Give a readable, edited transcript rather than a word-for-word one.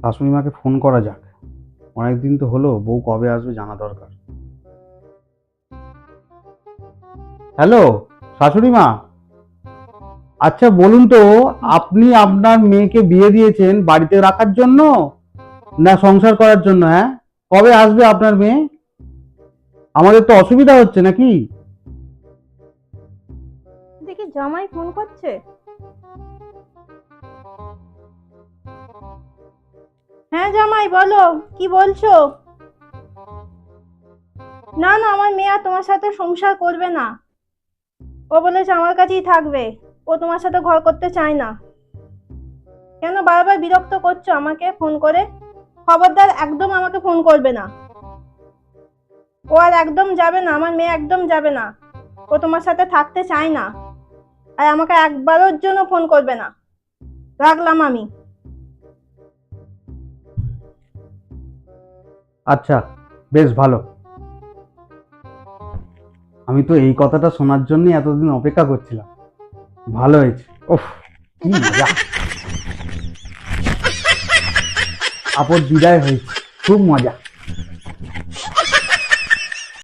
শাশুড়ি মাকে ফোন করা যাক। অনেকদিন তো হলো, বউ কবে আসবে জানা দরকার। হ্যালো, শাশুড়ি মা। আচ্ছা বলুন তো, আপনি আপনার মেয়েকে বিয়ে দিয়েছেন বাড়িতে রাখার জন্য না সংসার করার জন্য? হ্যাঁ, কবে আসবে আপনার মেয়ে? আমাদের তো অসুবিধা হচ্ছে নাকি? দেখি জামাই ফোন করছে। হ্যাঁ জামাই বলো, কি বলছো? না না, আমার মেয়ে আর তোমার সাথে সংসার করবে না। ও বলেছে আমার কাছেই থাকবে। ও তোমার সাথে ঘর করতে চায় না। কেন বারবার বিরক্ত করছো আমাকে ফোন করে? খবরদার একদম আমাকে ফোন করবে না। ও আর একদম যাবে না, আমার মেয়ে একদম যাবে না। ও তোমার সাথে থাকতে চায় না। আর আমাকে একবারের জন্য ফোন করবে না। রাখলাম আমি। আচ্ছা, বেশ ভালো। আমি তো এই কথাটা শোনার জন্যই এতদিন অপেক্ষা করছিলাম। ভালো হয়েছে। ওফ, কি মজা! আপদ বিদায় হয়েছে, খুব মজা।